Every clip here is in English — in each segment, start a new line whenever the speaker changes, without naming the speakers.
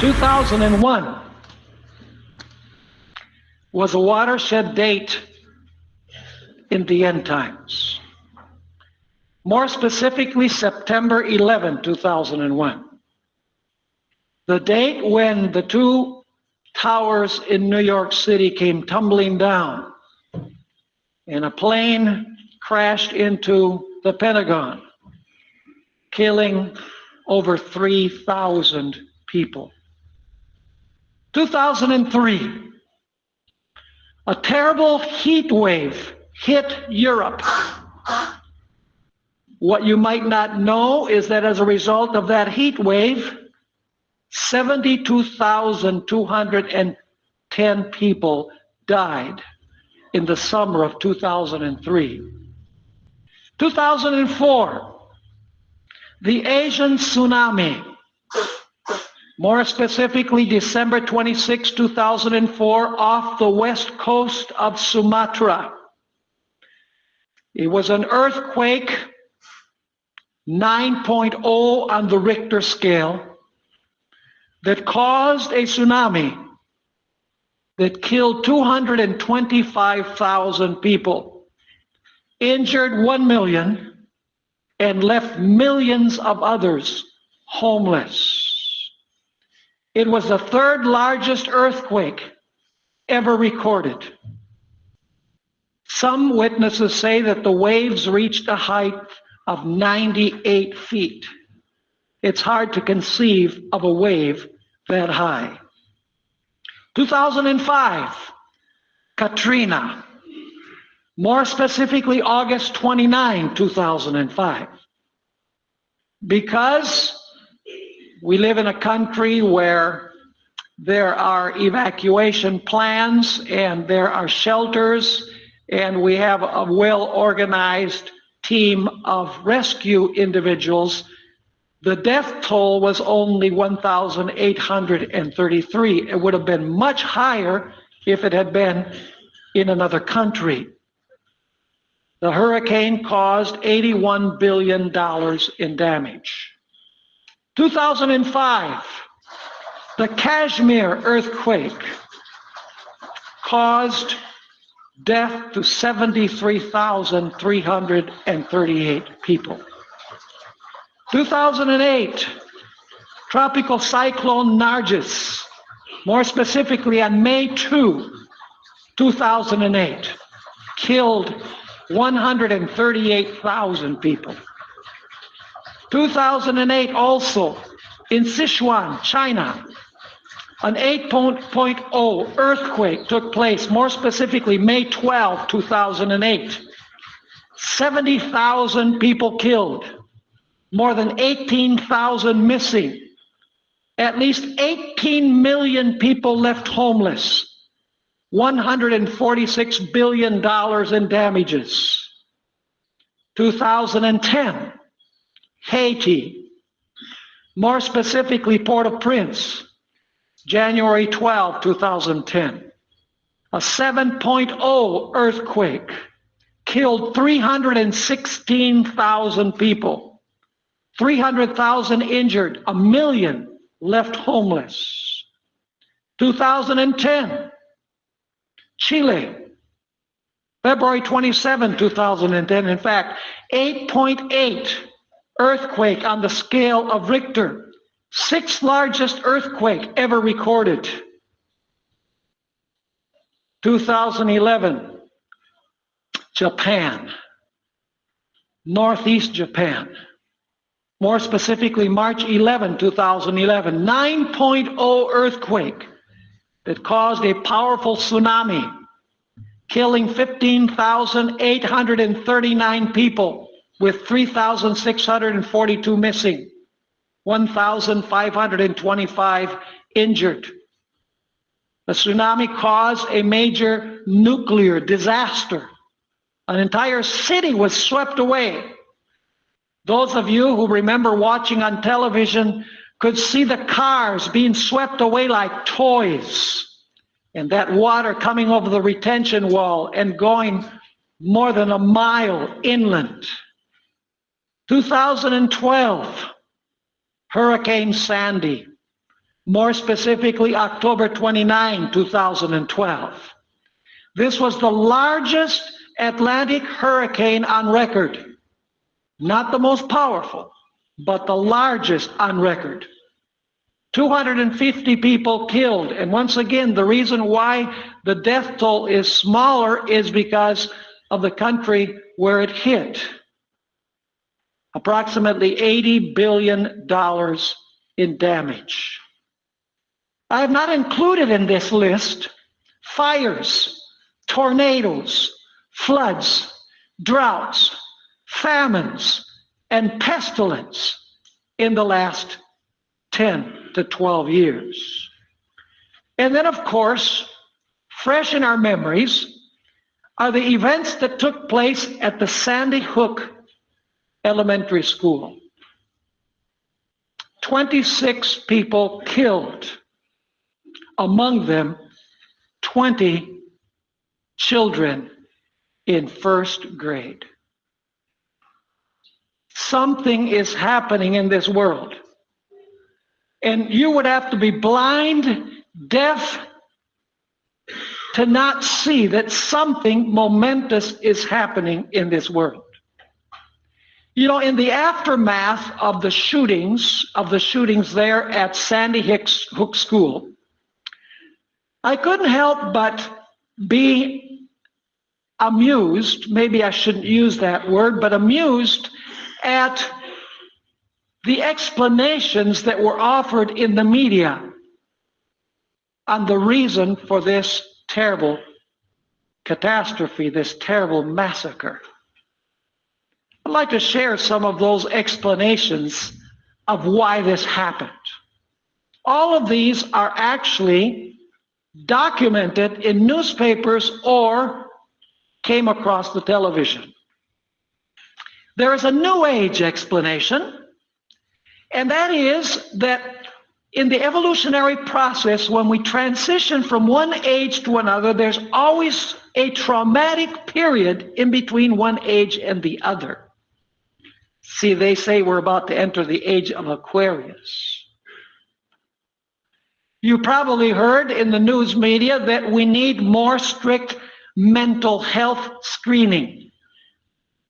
2001 was a watershed date in the end times. More specifically, September 11, 2001. The date when the two towers in New York City came tumbling down and a plane crashed into the Pentagon, killing over 3,000 people. 2003, a terrible heat wave hit Europe. What you might not know is that as a result of that heat wave, 72,210 people died in the summer of 2003. 2004, the Asian tsunami, more specifically December 26, 2004, off the west coast of Sumatra. It was an earthquake, 9.0 on the Richter scale, that caused a tsunami that killed 225,000 people, injured 1 million, and left millions of others homeless. It was the third largest earthquake ever recorded. Some witnesses say that the waves reached a height of 98 feet. It's hard to conceive of a wave that high. 2005, Katrina, more specifically August 29, 2005. Because we live in a country where there are evacuation plans and there are shelters, and we have a well-organized team of rescue individuals, the death toll was only 1,833. It would have been much higher if it had been in another country. The hurricane caused $81 billion in damage. 2005, the Kashmir earthquake caused death to 73,338 people. 2008, Tropical Cyclone Nargis, more specifically on May 2, 2008, killed 138,000 people. 2008 also, in Sichuan, China, an 8.0 earthquake took place, more specifically May 12, 2008. 70,000 people killed, more than 18,000 missing, at least 18 million people left homeless, $146 billion in damages. 2010, Haiti, more specifically Port-au-Prince, January 12, 2010. A 7.0 earthquake killed 316,000 people, 300,000 injured, 1 million left homeless. 2010, Chile, February 27, 2010. In fact, 8.8 earthquake on the scale of Richter, 6th largest earthquake ever recorded. 2011, Japan, Northeast Japan, more specifically March 11, 2011, 9.0 earthquake that caused a powerful tsunami, killing 15,839 people with 3,642 missing, 1,525 injured. The tsunami caused a major nuclear disaster. An entire city was swept away. Those of you who remember watching on television could see the cars being swept away like toys, and that water coming over the retention wall and going more than a mile inland. 2012, Hurricane Sandy, more specifically October 29, 2012. This was the largest Atlantic hurricane on record. Not the most powerful, but the largest on record. 250 people killed. And once again, the reason why the death toll is smaller is because of the country where it hit. Approximately $80 billion in damage. I have not included in this list fires, tornadoes, floods, droughts, famines, and pestilence in the last 10 to 12 years. And then, of course, fresh in our memories are the events that took place at the Sandy Hook Elementary School. 26 people killed, among them 20 children in first grade. Something is happening in this world. And you would have to be blind, deaf, to not see that something momentous is happening in this world. You know, in the aftermath of the shootings there at Sandy Hook School, I couldn't help but be amused, maybe I shouldn't use that word, but amused at the explanations that were offered in the media on the reason for this terrible catastrophe, this terrible massacre. I'd like to share some of those explanations of why this happened. All of these are actually documented in newspapers or came across the television. There is a New Age explanation, and that is that in the evolutionary process, when we transition from one age to another, there's always a traumatic period in between one age and the other. See, they say we're about to enter the age of Aquarius. You probably heard in the news media that we need more strict mental health screening.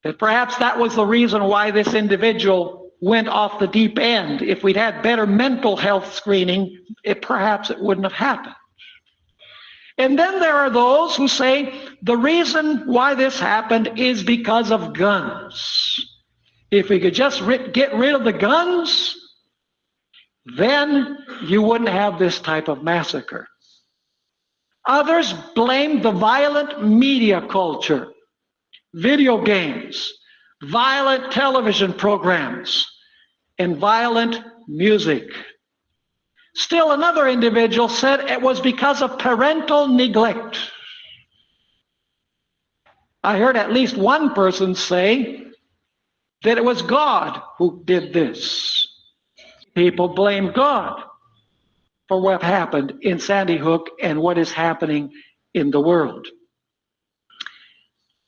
That perhaps that was the reason why this individual went off the deep end. If we'd had better mental health screening, perhaps it wouldn't have happened. And then there are those who say the reason why this happened is because of guns. If we could just get rid of the guns, then you wouldn't have this type of massacre. Others blame the violent media culture, video games, violent television programs, and violent music. Still another individual said it was because of parental neglect. I heard at least one person say that it was God who did this. People blame God for what happened in Sandy Hook and what is happening in the world.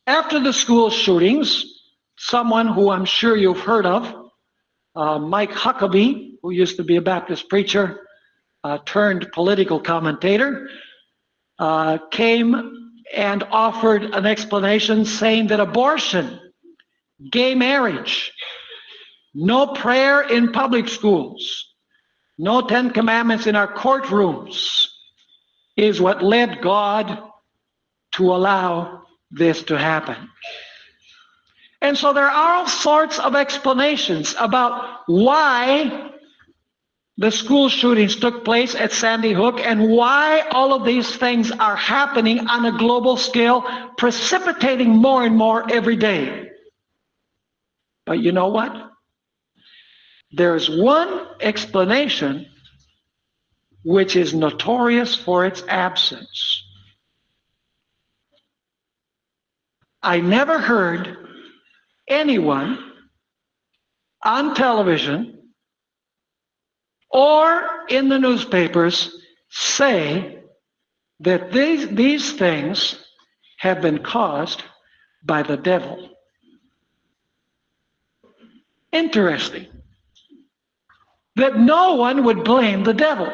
After the school shootings, someone who I'm sure you've heard of, Mike Huckabee, who used to be a Baptist preacher, turned political commentator, came and offered an explanation saying that abortion, gay marriage, no prayer in public schools, no 10 Commandments in our courtrooms is what led God to allow this to happen. And so there are all sorts of explanations about why the school shootings took place at Sandy Hook and why all of these things are happening on a global scale, precipitating more and more every day. But you know what? There's one explanation which is notorious for its absence. I never heard anyone on television or in the newspapers say that these things have been caused by the devil. Interesting. that no one would blame the devil.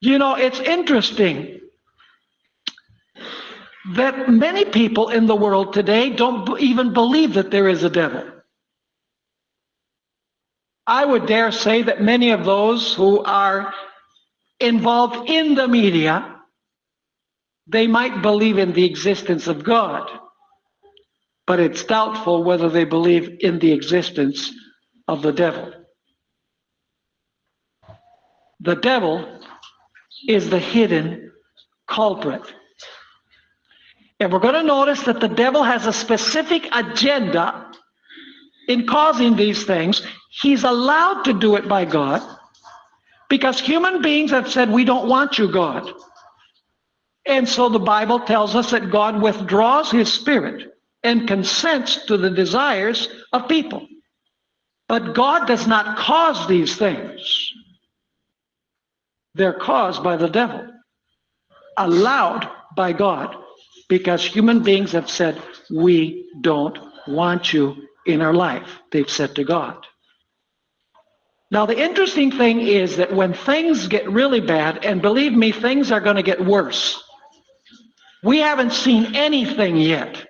You know, it's interesting that many people in the world today don't even believe that there is a devil. I would dare say that many of those who are involved in the media, they might believe in the existence of God, but it's doubtful whether they believe in the existence of the devil. The devil is the hidden culprit. And we're going to notice that the devil has a specific agenda in causing these things. He's allowed to do it by God because human beings have said, we don't want you, God. And so the Bible tells us that God withdraws his spirit and consents to the desires of people. But God does not cause these things. They're caused by the devil, allowed by God, because human beings have said, we don't want you in our life, they've said to God. Now, the interesting thing is that when things get really bad, and believe me, things are going to get worse. We haven't seen anything yet.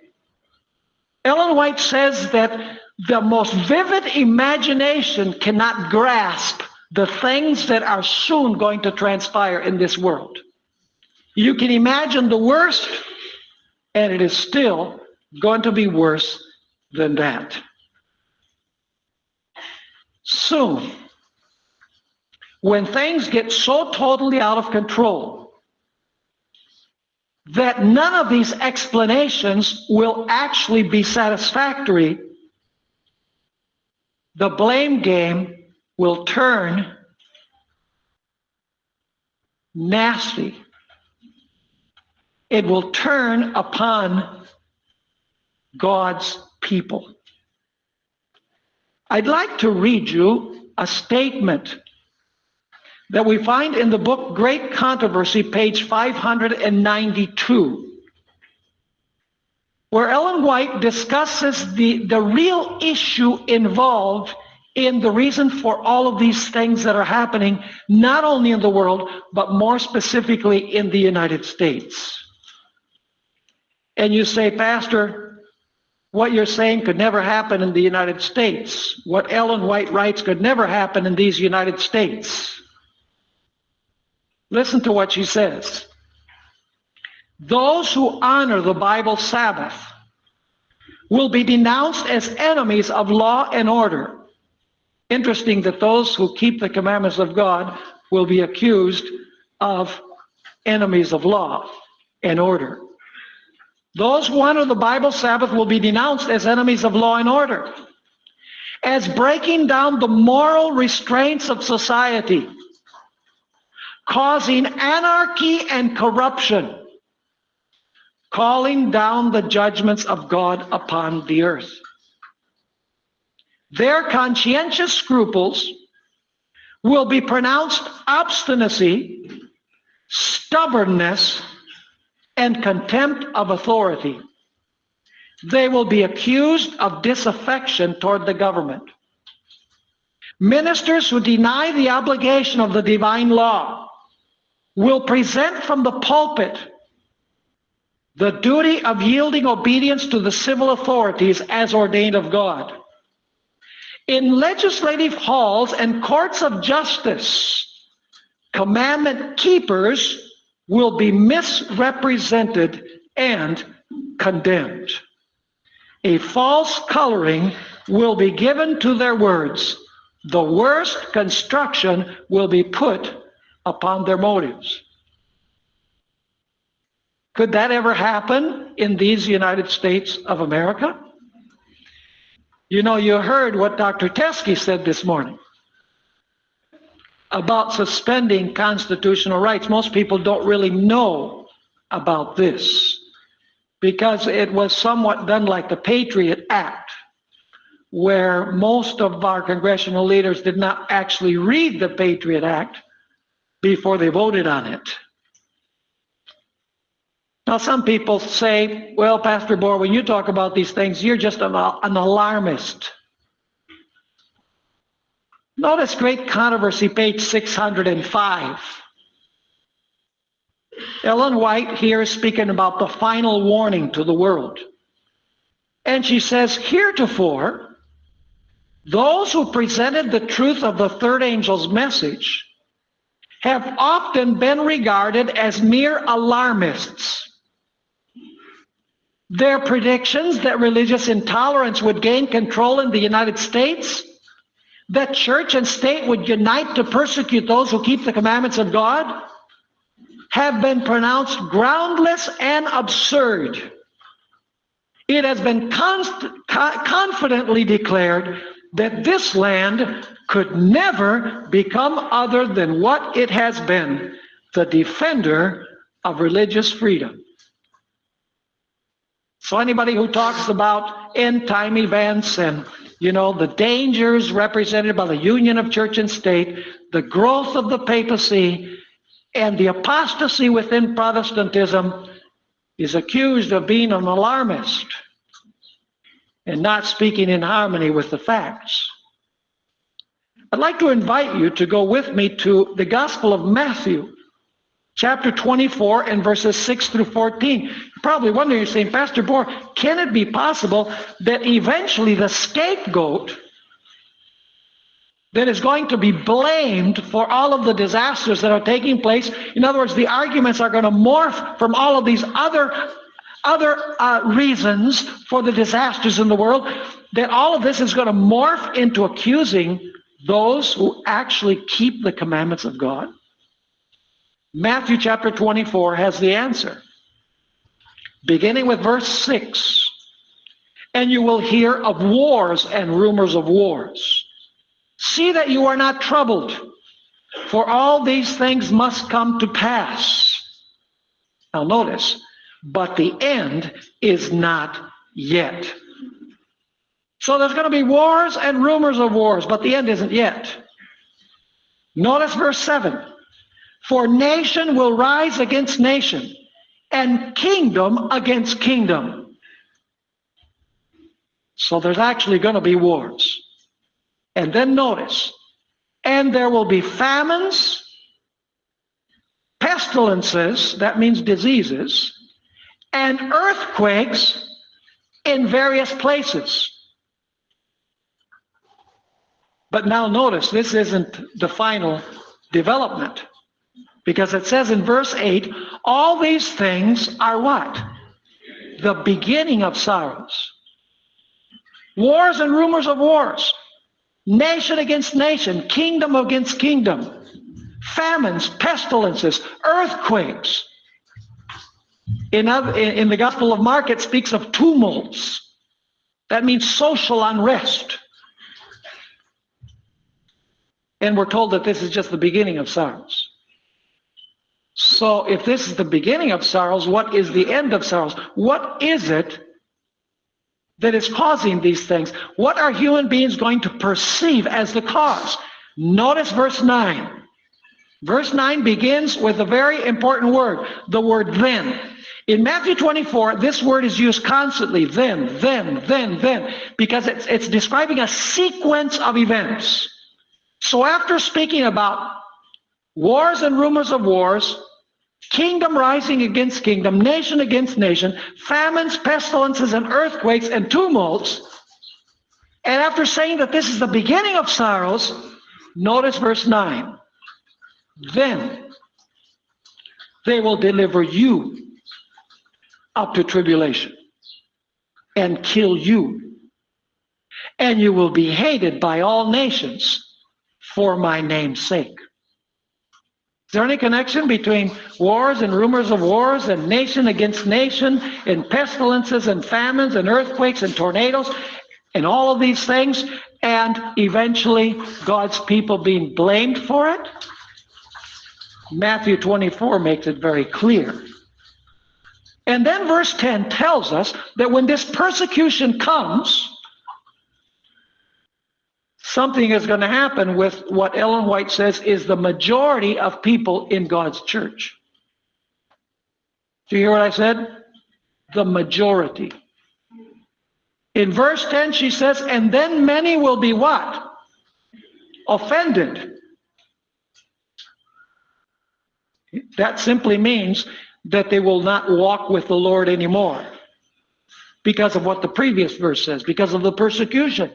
Ellen White says that the most vivid imagination cannot grasp the things that are soon going to transpire in this world. You can imagine the worst, and it is still going to be worse than that. Soon, when things get so totally out of control that none of these explanations will actually be satisfactory, the blame game will turn nasty. It will turn upon God's people. I'd like to read you a statement that we find in the book Great Controversy, page 592, where Ellen White discusses the real issue involved in the reason for all of these things that are happening, not only in the world, but more specifically in the United States. And you say, Pastor, what you're saying could never happen in the United States. What Ellen White writes could never happen in these United States. Listen to what she says. Those who honor the Bible Sabbath will be denounced as enemies of law and order. Interesting that those who keep the commandments of God will be accused of enemies of law and order. Those who honor the Bible Sabbath will be denounced as enemies of law and order, as breaking down the moral restraints of society, causing anarchy and corruption, calling down the judgments of God upon the earth. Their conscientious scruples will be pronounced obstinacy, stubbornness, and contempt of authority. They will be accused of disaffection toward the government. Ministers who deny the obligation of the divine law will present from the pulpit the duty of yielding obedience to the civil authorities as ordained of God. In legislative halls and courts of justice, commandment keepers will be misrepresented and condemned. A false coloring will be given to their words. The worst construction will be put upon their motives. Could that ever happen in these United States of America? You know, you heard what Dr. Teskey said this morning about suspending constitutional rights. Most people don't really know about this because it was somewhat done like the Patriot Act, where most of our congressional leaders did not actually read the Patriot Act before they voted on it. Now, some people say, well, Pastor Bohr, when you talk about these things, you're just an alarmist. Notice Great Controversy, page 605. Ellen White here is speaking about the final warning to the world. And she says, heretofore, those who presented the truth of the third angel's message have often been regarded as mere alarmists. Their predictions that religious intolerance would gain control in the United States, that church and state would unite to persecute those who keep the commandments of God, have been pronounced groundless and absurd. It has been confidently declared that this land could never become other than what it has been, the defender of religious freedom. So anybody who talks about end-time events and, the dangers represented by the union of church and state, the growth of the papacy, and the apostasy within Protestantism is accused of being an alarmist and not speaking in harmony with the facts. I'd like to invite you to go with me to the Gospel of Matthew, chapter 24 and verses 6 through 14. You're probably wondering, you're saying, Pastor Bohr, can it be possible that eventually the scapegoat that is going to be blamed for all of the disasters that are taking place, in other words, the arguments are going to morph from all of these other reasons for the disasters in the world, that all of this is going to morph into accusing those who actually keep the commandments of God? Matthew chapter 24 has the answer. Beginning with verse 6, and you will hear of wars and rumors of wars. See that you are not troubled, for all these things must come to pass. Now notice, but the end is not yet. So there's going to be wars and rumors of wars, but the end isn't yet. Notice verse 7. For nation will rise against nation, and kingdom against kingdom. So there's actually going to be wars. And then notice, and there will be famines, pestilences, that means diseases, and earthquakes in various places. But now notice, this isn't the final development, because it says in verse 8, all these things are what? The beginning of sorrows. Wars and rumors of wars. Nation against nation, kingdom against kingdom, famines, pestilences, earthquakes. In the Gospel of Mark, it speaks of tumults. That means social unrest. And we're told that this is just the beginning of sorrows. So if this is the beginning of sorrows, what is the end of sorrows? What is it that is causing these things? What are human beings going to perceive as the cause? Notice verse 9. Verse 9 begins with a very important word, the word then. In Matthew 24, this word is used constantly, then, because it's describing a sequence of events. So after speaking about wars and rumors of wars, kingdom rising against kingdom, nation against nation, famines, pestilences, and earthquakes and tumults, and after saying that this is the beginning of sorrows, notice verse 9. Then they will deliver you up to tribulation and kill you, and you will be hated by all nations for my name's sake. Is there any connection between wars and rumors of wars and nation against nation and pestilences and famines and earthquakes and tornadoes and all of these things and eventually God's people being blamed for it? Matthew 24 makes it very clear. And then verse 10 tells us that when this persecution comes, something is going to happen with what Ellen White says is the majority of people in God's church. Do you hear what I said? The majority. In verse 10 she says, and then many will be what? offended. That simply means that they will not walk with the Lord anymore because of what the previous verse says, because of the persecution.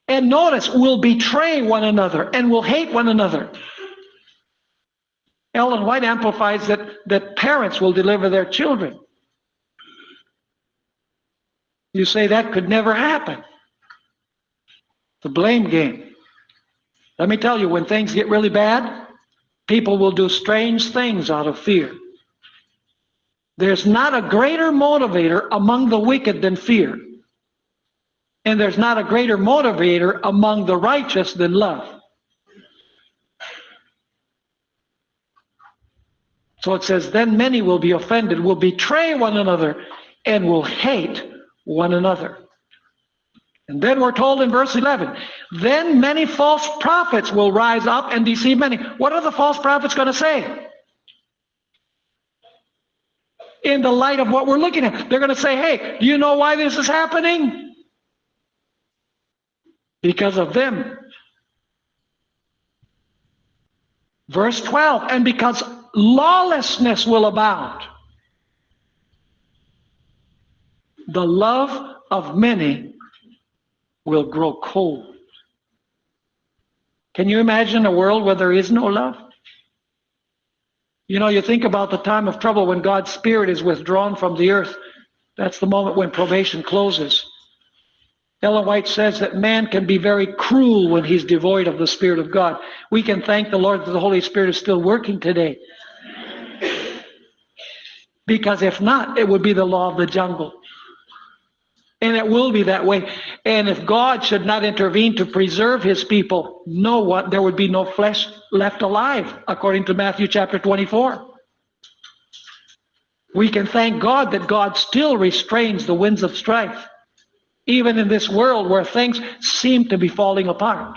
And notice, will betray one another and will hate one another. Ellen White amplifies that parents will deliver their children. You say that could never happen. The blame game. Let me tell you, when things get really bad, people will do strange things out of fear. There's not a greater motivator among the wicked than fear. And there's not a greater motivator among the righteous than love. So it says, then many will be offended, will betray one another, and will hate one another. And then we're told in verse 11, then many false prophets will rise up and deceive many. What are the false prophets going to say? In the light of what we're looking at, they're going to say, hey, do you know why this is happening? Because of them. Verse 12, and because lawlessness will abound, the love of many will grow cold. Can you imagine a world where there is no love? You know, you think about the time of trouble when God's Spirit is withdrawn from the earth. That's the moment when probation closes. Ellen White says that man can be very cruel when he's devoid of the Spirit of God. We can thank the Lord that the Holy Spirit is still working today. Because if not, it would be the law of the jungle. And it will be that way. And if God should not intervene to preserve his people, there would be no flesh left alive, according to Matthew chapter 24. We can thank God that God still restrains the winds of strife, even in this world where things seem to be falling apart.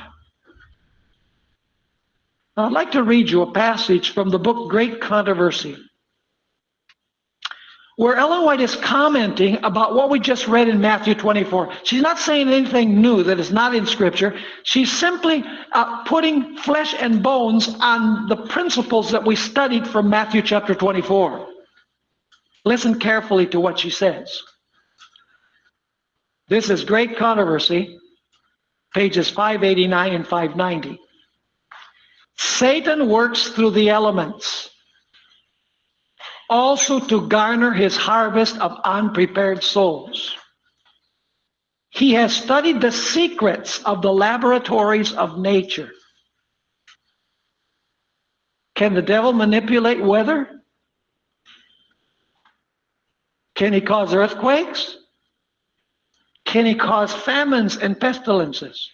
Now, I'd like to read you a passage from the book Great Controversy, where Ellen White is commenting about what we just read in Matthew 24. She's not saying anything new that is not in Scripture. She's simply putting flesh and bones on the principles that we studied from Matthew chapter 24. Listen carefully to what she says. This is Great Controversy, pages 589 and 590. Satan works through the elements, also to garner his harvest of unprepared souls. He has studied the secrets of the laboratories of nature. Can the devil manipulate weather? Can he cause earthquakes? Can he cause famines and pestilences?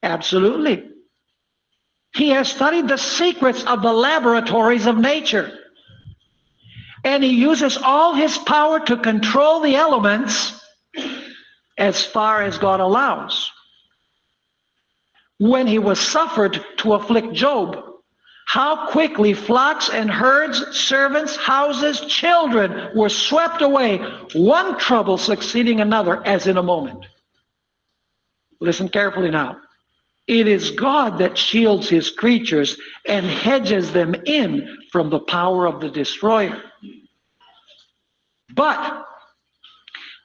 Absolutely. He has studied the secrets of the laboratories of nature. And he uses all his power to control the elements as far as God allows. When he was suffered to afflict Job, how quickly flocks and herds, servants, houses, children were swept away, one trouble succeeding another as in a moment. Listen carefully now. It is God that shields his creatures and hedges them in from the power of the destroyer. But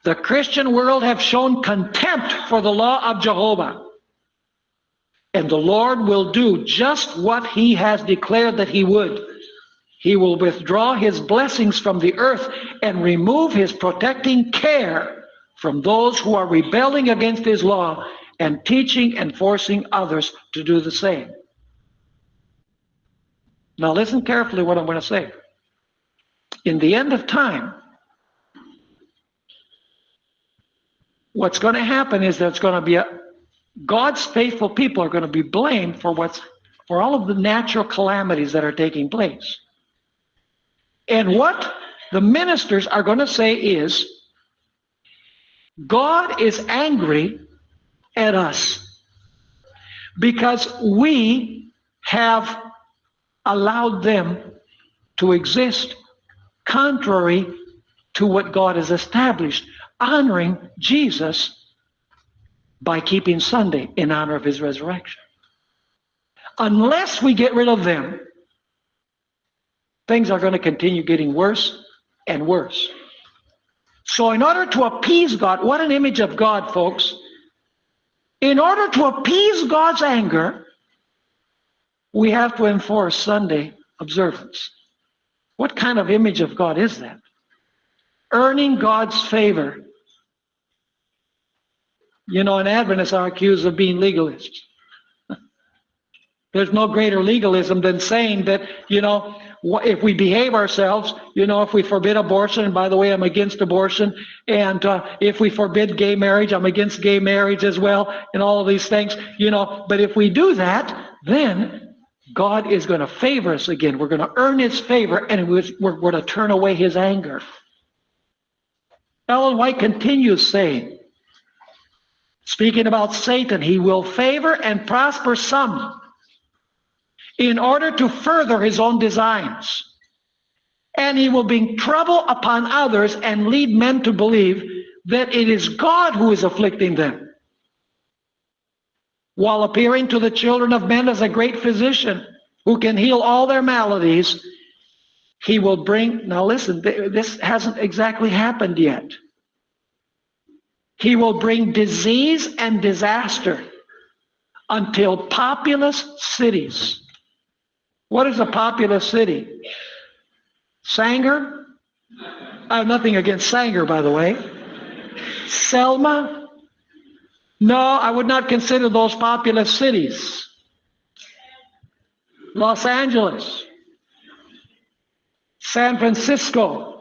the Christian world have shown contempt for the law of Jehovah. And the Lord will do just what he has declared that he would. He will withdraw his blessings from the earth and remove his protecting care from those who are rebelling against his law and teaching and forcing others to do the same. Now listen carefully what I'm going to say. In the end of time, what's going to happen is there's going to be God's faithful people are going to be blamed for all of the natural calamities that are taking place. And what the ministers are going to say is, God is angry at us because we have allowed them to exist contrary to what God has established, honoring Jesus by keeping Sunday in honor of his resurrection. Unless we get rid of them, things are going to continue getting worse and worse. So in order to appease God, what an image of God, folks. In order to appease God's anger, we have to enforce Sunday observance. What kind of image of God is that? Earning God's favor. You know, and Adventists are accused of being legalists. There's no greater legalism than saying that, you know, if we behave ourselves, you know, if we forbid abortion, and by the way, I'm against abortion, and if we forbid gay marriage, I'm against gay marriage as well, and all of these things, you know, but if we do that, then God is going to favor us again. We're going to earn his favor, and we're going to turn away his anger. Ellen White continues saying, speaking about Satan, he will favor and prosper some in order to further his own designs. And he will bring trouble upon others and lead men to believe that it is God who is afflicting them, while appearing to the children of men as a great physician who can heal all their maladies. He will bring, now listen, this hasn't exactly happened yet. He will bring disease and disaster until populous cities. What is a populous city? Sanger? I have nothing against Sanger, by the way. Selma? No, I would not consider those populous cities. Los Angeles, San Francisco,